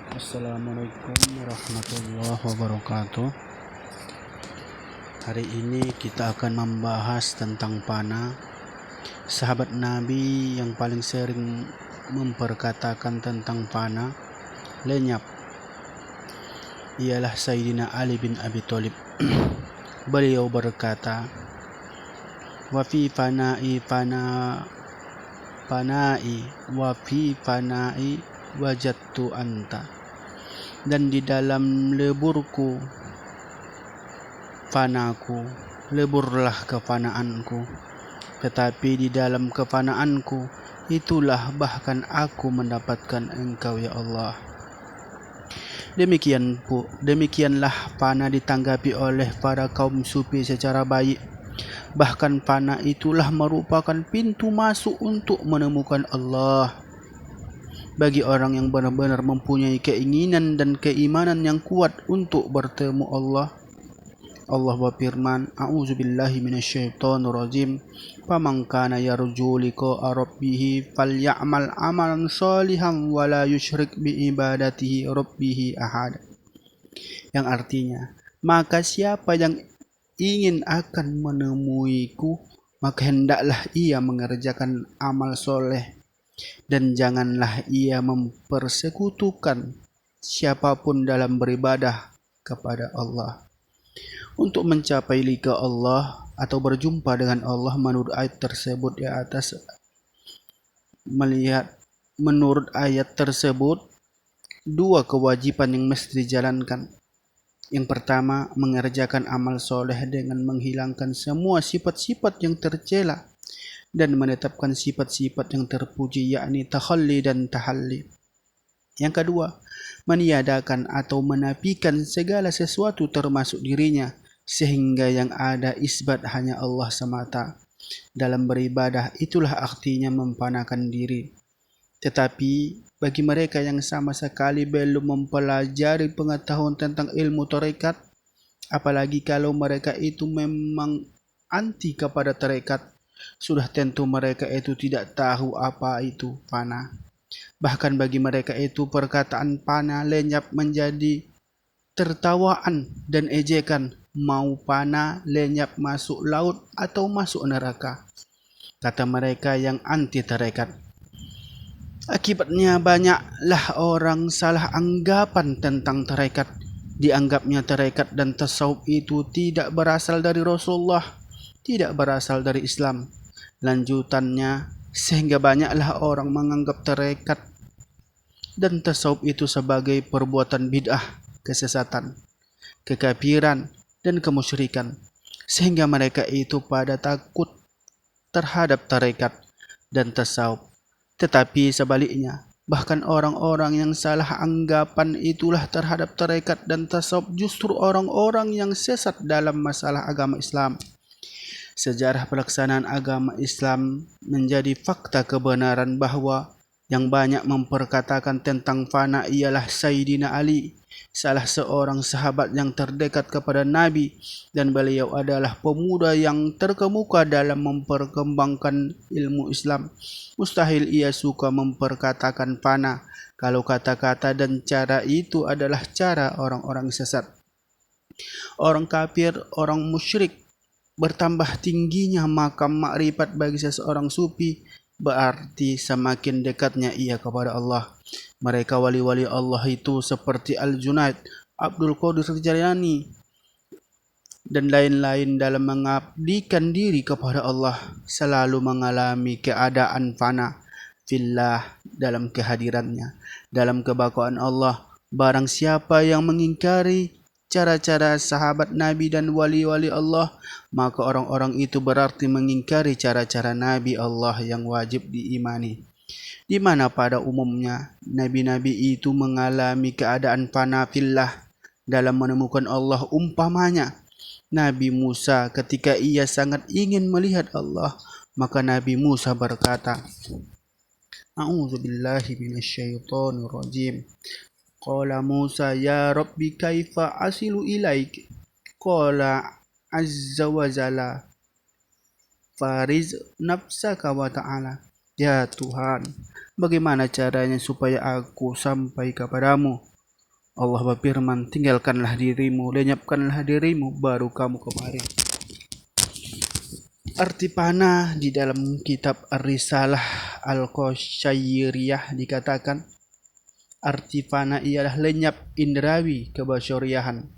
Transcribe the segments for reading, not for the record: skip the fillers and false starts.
Assalamualaikum warahmatullahi wabarakatuh. Hari ini kita akan membahas tentang panah. Sahabat Nabi yang paling sering memperkatakan tentang panah lenyap ialah Sayyidina Ali bin Abi Thalib. Beliau berkata, "Wa fi fana'i wa fi fana'i wajadtu anta." Dan di dalam leburku, fanaku, leburlah kefanaanku. Tetapi di dalam kefanaanku, itulah bahkan aku mendapatkan Engkau ya Allah. Demikianlah fana ditanggapi oleh para kaum sufi secara baik. Bahkan fana itulah merupakan pintu masuk untuk menemukan Allah. Bagi orang yang benar-benar mempunyai keinginan dan keimanan yang kuat untuk bertemu Allah. Allah berfirman, "A'udzubillahi minasyaitonirrajim. Faman kana yarju liqa'a rabbih falya'mal 'amalan shalihan wa la yusyrik bi ibadatihi rabbih ahad." Yang artinya, maka siapa yang ingin akan menemuiku, maka hendaklah ia mengerjakan amal soleh, dan janganlah ia mempersekutukan siapapun dalam beribadah kepada Allah. Untuk mencapai liqa Allah atau berjumpa dengan Allah menurut ayat tersebut di atas, menurut ayat tersebut, dua kewajiban yang mesti dijalankan. Yang pertama, mengerjakan amal soleh dengan menghilangkan semua sifat-sifat yang tercela dan menetapkan sifat-sifat yang terpuji, yakni takhalli dan tahalli. Yang kedua, meniadakan atau menafikan segala sesuatu termasuk dirinya, sehingga yang ada isbat hanya Allah semata. Dalam beribadah itulah artinya memfanakan diri. Tetapi bagi mereka yang sama sekali belum mempelajari pengetahuan tentang ilmu tarekat, apalagi kalau mereka itu memang anti kepada tarekat, sudah tentu mereka itu tidak tahu apa itu panah. Bahkan bagi mereka itu perkataan panah lenyap menjadi tertawaan dan ejekan. Mau panah lenyap masuk laut atau masuk neraka, kata mereka yang anti tarekat. Akibatnya banyaklah orang salah anggapan tentang tarekat. Dianggapnya tarekat dan tasawuf itu tidak berasal dari Rasulullah, tidak berasal dari Islam. Lanjutannya, sehingga banyaklah orang menganggap tarekat dan tasawuf itu sebagai perbuatan bid'ah, kesesatan, kekafiran, dan kemusyrikan. Sehingga mereka itu pada takut terhadap tarekat dan tasawuf. Tetapi sebaliknya, bahkan orang-orang yang salah anggapan itulah terhadap tarekat dan tasawuf justru orang-orang yang sesat dalam masalah agama Islam. Sejarah pelaksanaan agama Islam menjadi fakta kebenaran bahwa yang banyak memperkatakan tentang fana ialah Sayyidina Ali, salah seorang sahabat yang terdekat kepada Nabi, dan beliau adalah pemuda yang terkemuka dalam memperkembangkan ilmu Islam. Mustahil ia suka memperkatakan fana kalau kata-kata dan cara itu adalah cara orang-orang sesat, orang kafir, orang musyrik. Bertambah tingginya makam makrifat bagi seseorang sufi berarti semakin dekatnya ia kepada Allah. Mereka wali-wali Allah itu seperti Al-Junaid, Abdul Qadir Jailani, dan lain-lain dalam mengabdikan diri kepada Allah selalu mengalami keadaan fana fillah dalam kehadirannya, dalam kebakwaan Allah. Barang siapa yang mengingkari cara-cara sahabat Nabi dan wali-wali Allah, maka orang-orang itu berarti mengingkari cara-cara Nabi Allah yang wajib diimani. Di mana pada umumnya Nabi-Nabi itu mengalami keadaan fana fillah dalam menemukan Allah. Umpamanya Nabi Musa ketika ia sangat ingin melihat Allah, maka Nabi Musa berkata, "A'udzubillahi minasyaitonirrajim. Qala Musa ya Rabbi kaifa asilu ilaik?" Qala azza wa jalla, "Fariz nafsaka wa ta'ala." Ya Tuhan, bagaimana caranya supaya aku sampai kepadamu? Allah berfirman, tinggalkanlah dirimu, lenyapkanlah dirimu, baru kamu kemari. Arti fana di dalam kitab Ar-Risalah Al-Qusyairiyah dikatakan, arti fana ialah lenyap indrawi kebasyariahan.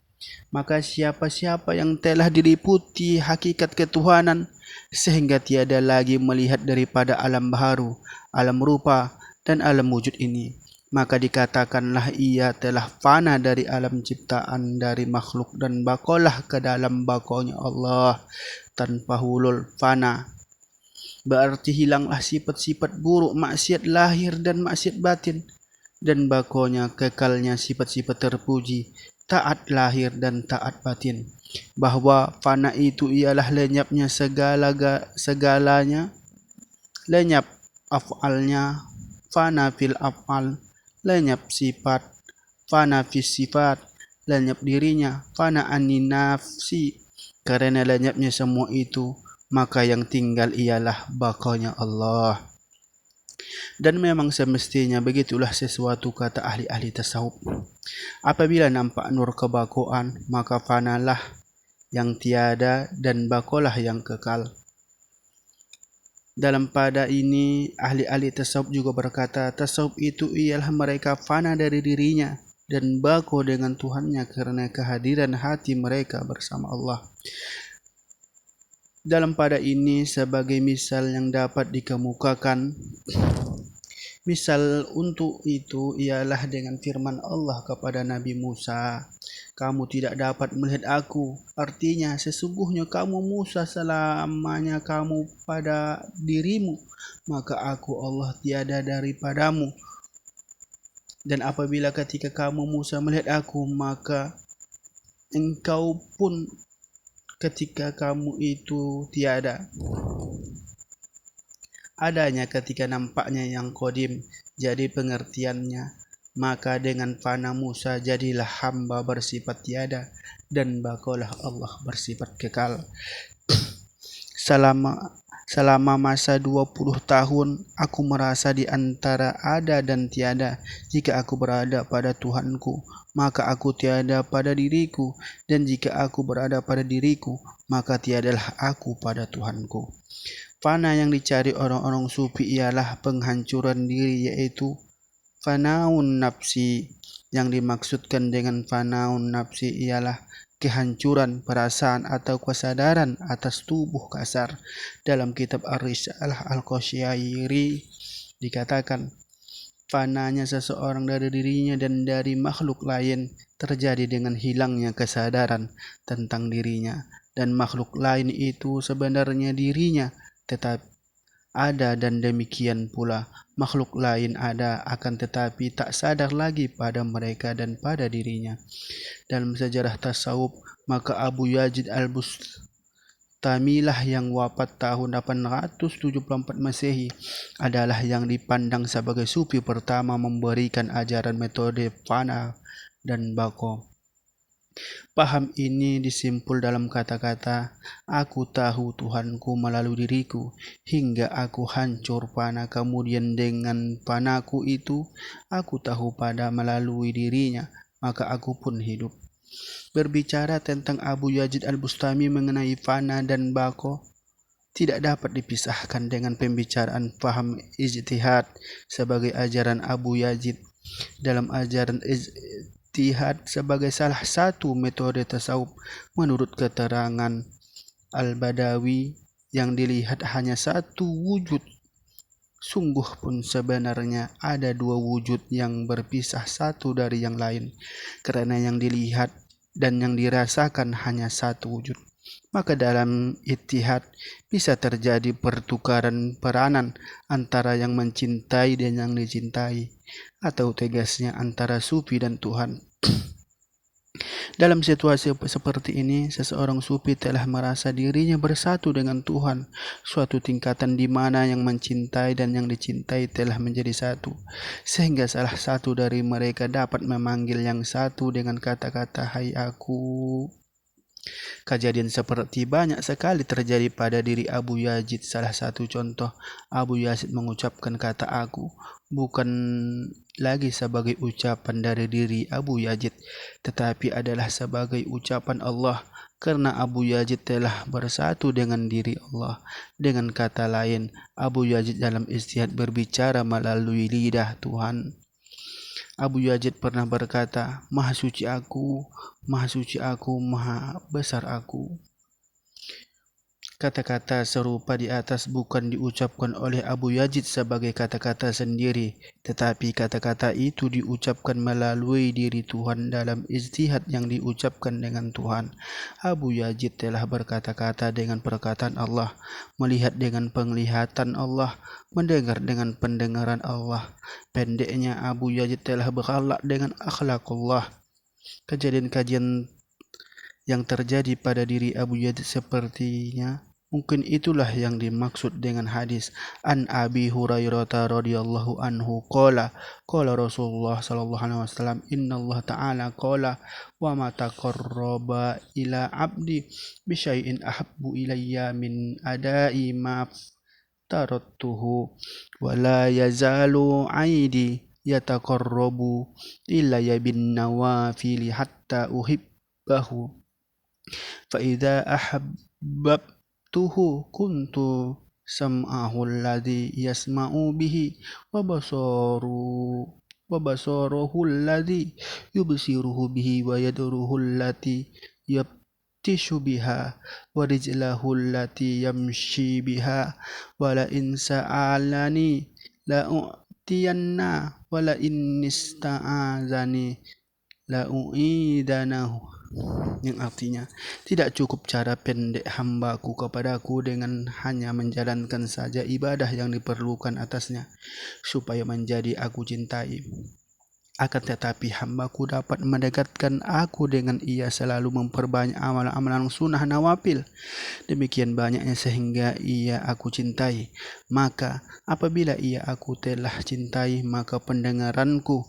Maka siapa-siapa yang telah diliputi hakikat ketuhanan sehingga tiada lagi melihat daripada alam baharu, alam rupa, dan alam wujud ini, maka dikatakanlah ia telah fana dari alam ciptaan dari makhluk dan bakolah ke dalam bakonya Allah tanpa hulul fana. Berarti hilanglah sifat-sifat buruk, maksiat lahir dan maksiat batin, dan bakonya kekalnya sifat-sifat terpuji, taat lahir dan taat batin. Bahwa fana itu ialah lenyapnya segalanya, lenyap af'alnya, fana fil af'al, lenyap sifat, fana fis sifat, lenyap dirinya, fana anin nafsi. Karena lenyapnya semua itu, maka yang tinggal ialah bakonya Allah. Dan memang semestinya begitulah sesuatu, kata ahli-ahli tasawuf. Apabila nampak nur kebakoan, maka fanalah yang tiada dan bakolah yang kekal. Dalam pada ini, ahli-ahli tasawuf juga berkata, tasawuf itu ialah mereka fana dari dirinya dan bako dengan Tuhannya karena kehadiran hati mereka bersama Allah. Dalam pada ini, sebagai misal yang dapat dikemukakan, misal untuk itu ialah dengan firman Allah kepada Nabi Musa, kamu tidak dapat melihat aku. Artinya, sesungguhnya kamu Musa selamanya kamu pada dirimu, maka aku Allah tiada daripadamu. Dan apabila ketika kamu Musa melihat aku, maka engkau pun ketika kamu itu tiada. Adanya ketika nampaknya yang kodim, jadi pengertiannya, maka dengan fana Musa jadilah hamba bersifat tiada, dan bakolah Allah bersifat kekal. Selama masa 20 tahun, aku merasa di antara ada dan tiada. Jika aku berada pada Tuhanku, maka aku tiada pada diriku. Dan jika aku berada pada diriku, maka tiadalah aku pada Tuhanku. Fana yang dicari orang-orang sufi ialah penghancuran diri, yaitu fanaun nafsi. Yang dimaksudkan dengan fanaun nafsi ialah kehancuran perasaan atau kesadaran atas tubuh kasar. Dalam kitab Ar-Risalah Al-Qusyairi dikatakan, fananya seseorang dari dirinya dan dari makhluk lain terjadi dengan hilangnya kesadaran tentang dirinya, dan makhluk lain itu sebenarnya dirinya tetap ada, dan demikian pula makhluk lain ada akan tetapi tak sadar lagi pada mereka dan pada dirinya. Dalam sejarah tasawuf, maka Abu Yazid Al-Bustamilah yang wafat tahun 874 Masehi adalah yang dipandang sebagai sufi pertama memberikan ajaran metode fana dan bako. Paham ini disimpul dalam kata-kata, aku tahu Tuhanku melalui diriku, hingga aku hancur fana, kemudian dengan fanaku itu, aku tahu pada melalui dirinya, maka aku pun hidup. Berbicara tentang Abu Yazid Al-Bustami mengenai fana dan bako, tidak dapat dipisahkan dengan pembicaraan paham ijtihad sebagai ajaran Abu Yazid. Dalam ajaran ijtihad sebagai salah satu metode tasawuf, menurut keterangan Al-Badawi, yang dilihat hanya satu wujud. Sungguh pun sebenarnya ada dua wujud yang berpisah satu dari yang lain, karena yang dilihat dan yang dirasakan hanya satu wujud. Maka dalam ijtihad bisa terjadi pertukaran peranan antara yang mencintai dan yang dicintai, atau tegasnya antara sufi dan Tuhan. Dalam situasi seperti ini, seseorang sufi telah merasa dirinya bersatu dengan Tuhan, suatu tingkatan di mana yang mencintai dan yang dicintai telah menjadi satu, sehingga salah satu dari mereka dapat memanggil yang satu dengan kata-kata hai aku. Kejadian seperti banyak sekali terjadi pada diri Abu Yazid. Salah satu contoh, Abu Yazid mengucapkan kata aku bukan lagi sebagai ucapan dari diri Abu Yazid, tetapi adalah sebagai ucapan Allah, karena Abu Yazid telah bersatu dengan diri Allah. Dengan kata lain, Abu Yazid dalam ijtihad berbicara melalui lidah Tuhan. Abu Yazid pernah berkata, Maha suci aku, maha besar aku. Kata-kata serupa di atas bukan diucapkan oleh Abu Yazid sebagai kata-kata sendiri, tetapi kata-kata itu diucapkan melalui diri Tuhan dalam ijtihad yang diucapkan dengan Tuhan. Abu Yazid telah berkata-kata dengan perkataan Allah, melihat dengan penglihatan Allah, mendengar dengan pendengaran Allah. Pendeknya, Abu Yazid telah berakhlak dengan akhlakullah. Kejadian-kejadian yang terjadi pada diri Abu Yazid sepertinya mungkin itulah yang dimaksud dengan hadis an Abi Hurairah radhiyallahu anhu qala Rasulullah sallallahu alaihi wasallam innallaha ta'ala qala wa ma taqarraba ila abdi bi syai'in ahabbu ilayya min ada'i ma tarattuhu wa la yazalu 'aidi yataqarrabu ilayya bin nawafili hatta uhibbahu فإذا أحببته كنت سمعه الذي يسمع به وبصره الذي يبصره به ويده التي يبطش بها ورجله التي يمشي بها ولئن سألني لأعطينه ولئن استعاذني لأعيذنه, yang artinya, tidak cukup cara pendek hambaku kepadaku dengan hanya menjalankan saja ibadah yang diperlukan atasnya, supaya menjadi aku cintai. Akan tetapi hambaku dapat mendekatkan aku dengan ia selalu memperbanyak amalan-amalan sunnah nawafil, demikian banyaknya sehingga ia aku cintai. Maka apabila ia aku telah cintai, maka pendengaranku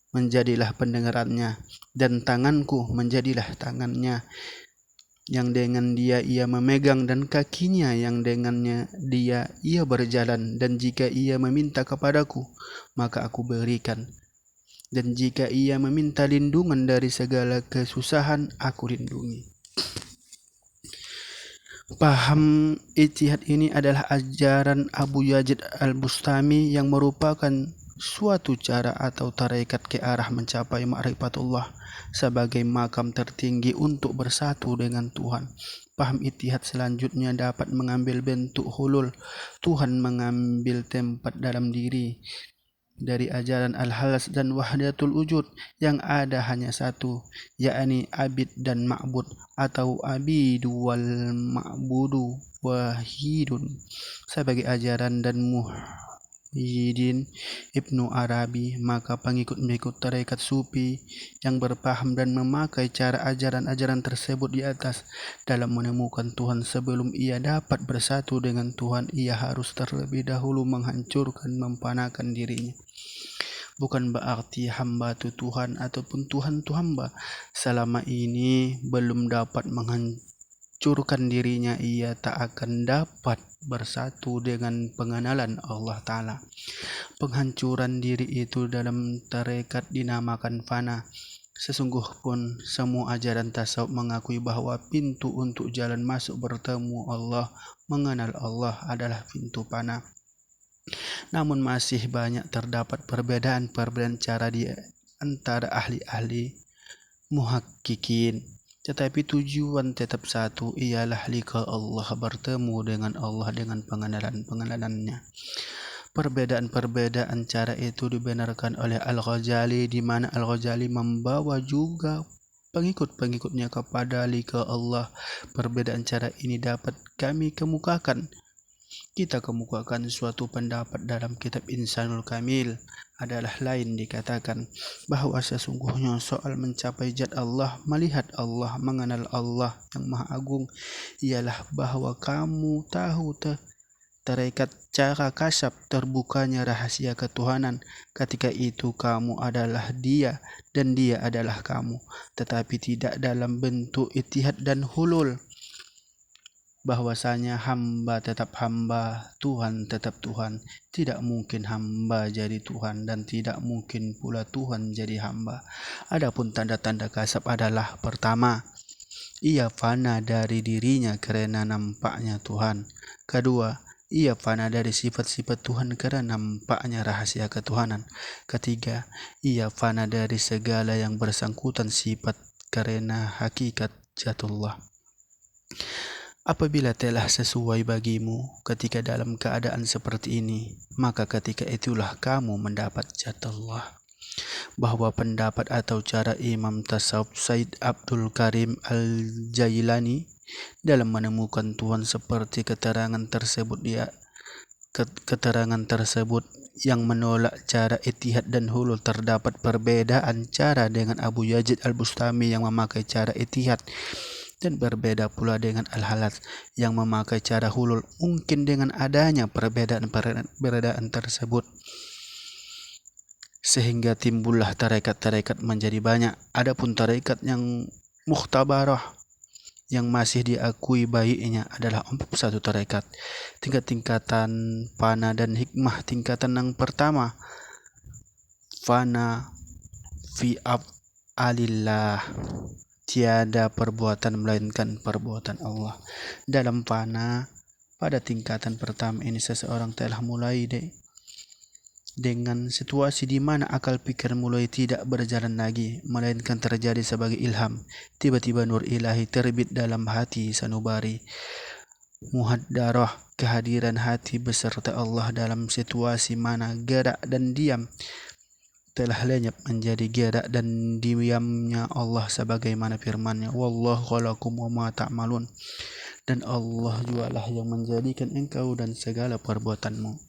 menjadilah pendengarannya, dan tanganku menjadilah tangannya, yang dengan dia ia memegang, dan kakinya yang dengannya ia berjalan. Dan jika ia meminta kepadaku, maka aku berikan, dan jika ia meminta lindungan dari segala kesusahan, aku lindungi. Paham ijtihad ini adalah ajaran Abu Yazid al-Bustami yang merupakan suatu cara atau tarekat ke arah mencapai ma'rifatullah sebagai makam tertinggi untuk bersatu dengan Tuhan. Paham ijtihad selanjutnya dapat mengambil bentuk hulul, Tuhan mengambil tempat dalam diri. Dari ajaran al-halas dan wahdatul wujud yang ada hanya satu, yakni abid dan ma'bud, atau abidu wal ma'budu wahidun, sebagai ajaran dan Muhyiddin Ibnu Arabi. Maka pengikut-pengikut tarekat sufi yang berpaham dan memakai cara ajaran-ajaran tersebut di atas dalam menemukan Tuhan, sebelum ia dapat bersatu dengan Tuhan, ia harus terlebih dahulu menghancurkan, memfanakan dirinya. Bukan berarti hamba itu Tuhan ataupun Tuhan itu hamba. Selama ini belum dapat menghancurkan dirinya, ia tak akan dapat bersatu dengan pengenalan Allah Ta'ala. Penghancuran diri itu dalam tarekat dinamakan fana. Sesungguh pun semua ajaran tasawuf mengakui bahwa pintu untuk jalan masuk bertemu Allah, mengenal Allah adalah pintu fana. Namun masih banyak terdapat perbedaan cara di antara ahli-ahli muhakkikin. Tetapi tujuan tetap satu, ialah liqa Allah, bertemu dengan Allah dengan pengenalan-pengenalannya. Perbedaan-perbedaan cara itu dibenarkan oleh Al-Ghazali, di mana Al-Ghazali membawa juga pengikut-pengikutnya kepada liqa Allah. Perbedaan cara ini dapat kami kemukakan. Kita kemukakan suatu pendapat dalam kitab Insanul Kamil adalah lain, dikatakan bahwa sesungguhnya soal mencapai zat Allah, melihat Allah, mengenal Allah yang Maha Agung, ialah bahwa kamu tahu tarekat cara kasab terbukanya rahasia ketuhanan. Ketika itu kamu adalah dia dan dia adalah kamu, tetapi tidak dalam bentuk ittihad dan hulul. bahwasanya hamba tetap hamba, Tuhan tetap Tuhan. Tidak mungkin hamba jadi Tuhan dan tidak mungkin pula Tuhan jadi hamba. Adapun tanda-tanda kasab adalah: pertama, ia fana dari dirinya karena nampaknya Tuhan. Kedua, ia fana dari sifat-sifat Tuhan karena nampaknya rahasia ketuhanan. Ketiga, ia fana dari segala yang bersangkutan sifat karena hakikat zatullah. Apabila telah sesuai bagimu ketika dalam keadaan seperti ini, maka ketika itulah kamu mendapat zatullah. Bahwa pendapat atau cara Imam Tasawuf Said Abdul Karim Al-Jailani dalam menemukan Tuhan seperti keterangan tersebut yang menolak cara Ittihad dan Hulul. Terdapat perbedaan cara dengan Abu Yazid Al-Bustami yang memakai cara Ittihad, dan berbeda pula dengan Al-Halas yang memakai cara Hulul. Mungkin dengan adanya perbedaan tersebut sehingga timbullah tarekat-tarekat menjadi banyak. Adapun tarekat yang mukhtabarah yang masih diakui baiknya adalah 41 tarekat. Tingkat-tingkatan fana dan hikmah. Tingkatan yang pertama, fana fi af'alillah, tiada perbuatan melainkan perbuatan Allah. Dalam fana pada tingkatan pertama ini, seseorang telah mulai dengan situasi di mana akal pikir mulai tidak berjalan lagi, melainkan terjadi sebagai ilham. Tiba-tiba nur ilahi terbit dalam hati sanubari. Muhaddarah, kehadiran hati beserta Allah dalam situasi mana gerak dan diam telah lenyap menjadi gerak dan diamnya Allah, sebagaimana firman-Nya, wallahu khalaqakum wama ta'malun, dan Allah jualah yang menjadikan engkau dan segala perbuatanmu.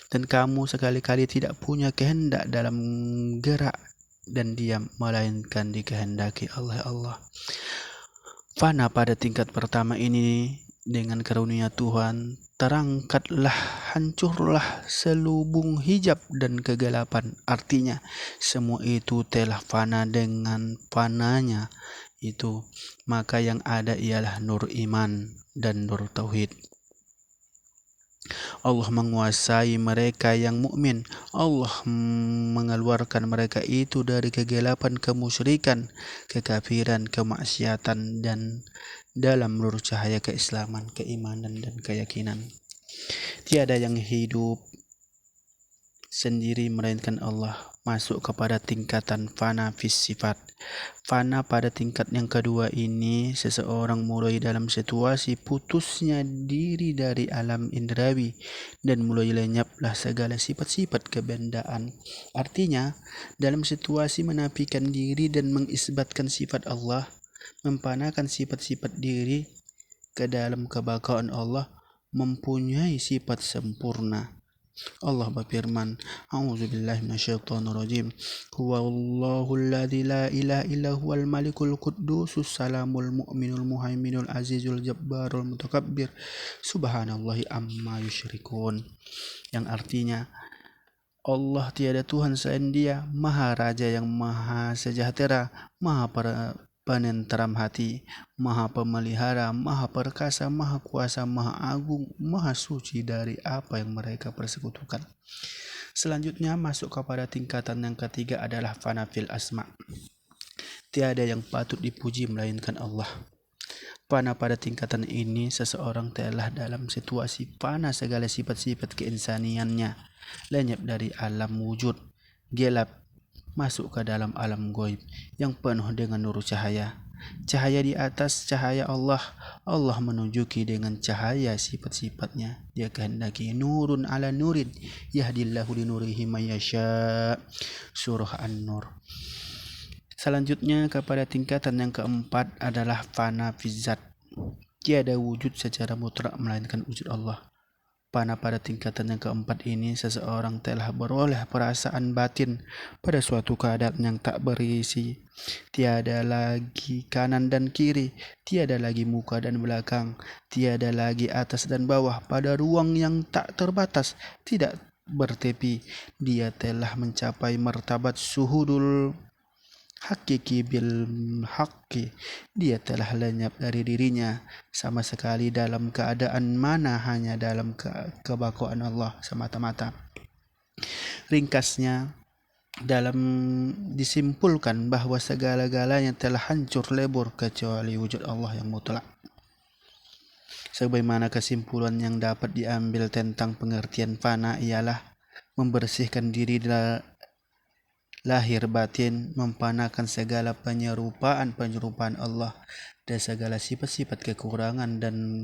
Dan kamu sekali-kali tidak punya kehendak dalam gerak dan diam, melainkan dikehendaki oleh Allah. Fana pada tingkat pertama ini dengan karunia Tuhan, terangkatlah, hancurlah selubung hijab dan kegelapan. Artinya, semua itu telah fana dengan fananya itu. Maka yang ada ialah nur iman dan nur tauhid. Allah menguasai mereka yang mukmin. Allah mengeluarkan mereka itu dari kegelapan kemusyrikan, kekafiran, kemaksiatan, dan dalam nur cahaya keislaman, keimanan, dan keyakinan. Tiada yang hidup sendiri melainkan Allah. Masuk kepada tingkatan fana fis sifat. Fana pada tingkat yang kedua ini, seseorang mulai dalam situasi putusnya diri dari alam indrawi dan mulai lenyaplah segala sifat-sifat kebendaan. Artinya, dalam situasi menafikan diri dan mengisbatkan sifat Allah, memfanakan sifat-sifat diri ke dalam kebaqaan Allah, mempunyai sifat sempurna. Allah berfirman, A'udzubillahi minasyaitonirrajim. Huwallahul ladzi la ilaha illa huwal malikul quddusus salamul mu'minul muhaiminul azizul jabbarul mutakabbir. Subhanallahi amma yusyrikun. Yang artinya, Allah tiada Tuhan selain Dia, Maha Raja yang Maha Sejahtera, Maha penenteram hati, Maha Pemelihara, Maha Perkasa, Maha Kuasa, Maha Agung, Maha Suci dari apa yang mereka persekutukan. Selanjutnya masuk kepada tingkatan yang ketiga adalah fana fil asma. Tiada yang patut dipuji melainkan Allah. Fana pada tingkatan ini, seseorang telah dalam situasi fana segala sifat-sifat keinsaniannya, lenyap dari alam wujud, gelap, masuk ke dalam alam gaib yang penuh dengan nur cahaya. Cahaya di atas cahaya Allah. Allah menunjuki dengan cahaya sifat-sifatnya. Dia kehendaki nurun ala nurin, yahdillahu linurihi may yasha. Surah An-Nur. Selanjutnya kepada tingkatan yang keempat adalah fana fizzat. Tiada wujud secara mutlak melainkan wujud Allah. Fana pada tingkatan yang keempat ini, seseorang telah beroleh perasaan batin pada suatu keadaan yang tak berisi. Tiada lagi kanan dan kiri, tiada lagi muka dan belakang, tiada lagi atas dan bawah. Pada ruang yang tak terbatas, tidak bertepi, dia telah mencapai martabat suhudul hakiki bil haqqi, dia telah lenyap dari dirinya sama sekali dalam keadaan mana hanya dalam kebakuan Allah semata-mata. Ringkasnya, dalam disimpulkan bahwa segala-galanya telah hancur lebur kecuali wujud Allah yang mutlak. Sebagaimana kesimpulan yang dapat diambil tentang pengertian fana ialah membersihkan diri lahir batin, memfanakan segala penyerupaan Allah dan segala sifat-sifat kekurangan dan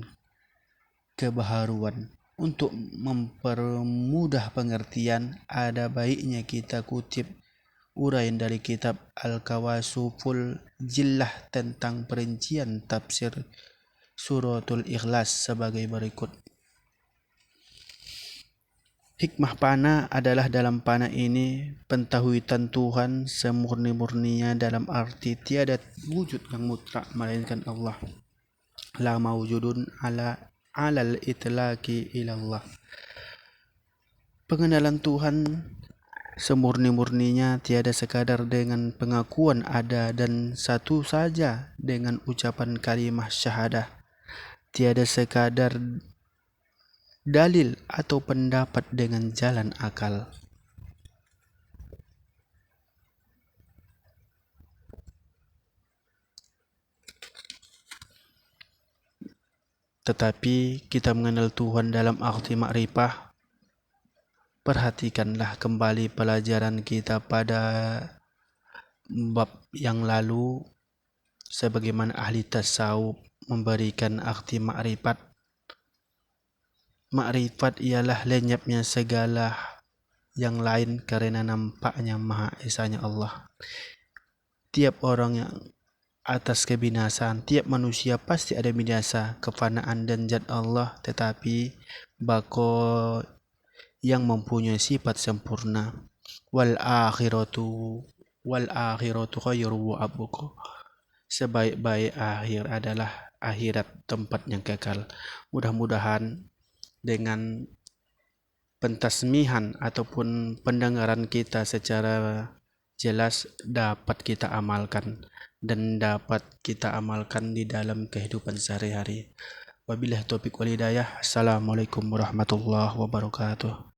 kebaharuan. Untuk mempermudah pengertian, ada baiknya kita kutip uraian dari kitab Al-Kawasuful Jillah tentang perincian tafsir Suratul Ikhlas sebagai berikut. Hikmah fana adalah dalam fana ini pentahuitan Tuhan semurni-murninya dalam arti tiada wujud yang mutlak melainkan Allah. La mawjudun alal itlaqi ilallah. Pengenalan Tuhan semurni-murninya tiada sekadar dengan pengakuan ada dan satu saja dengan ucapan kalimah syahadah. Tiada sekadar dalil atau pendapat dengan jalan akal. Tetapi kita mengenal Tuhan dalam arti makrifah. Perhatikanlah kembali pelajaran kita pada bab yang lalu, sebagaimana ahli tasawuf memberikan arti makrifat. Makrifat ialah lenyapnya segala yang lain karena nampaknya Maha Esanya Allah. Tiap orang yang atas kebinasaan, tiap manusia pasti ada binasa, kefanaan dan zat Allah, tetapi bako yang mempunyai sifat sempurna. Wal akhiratu khairu wa abqa. Sebaik-baik akhir adalah akhirat, tempat yang kekal. Mudah-mudahan dengan pentasmihan ataupun pendengaran kita secara jelas dapat kita amalkan di dalam kehidupan sehari-hari. Wabillahi taufiq wal hidayah. Assalamualaikum warahmatullahi wabarakatuh.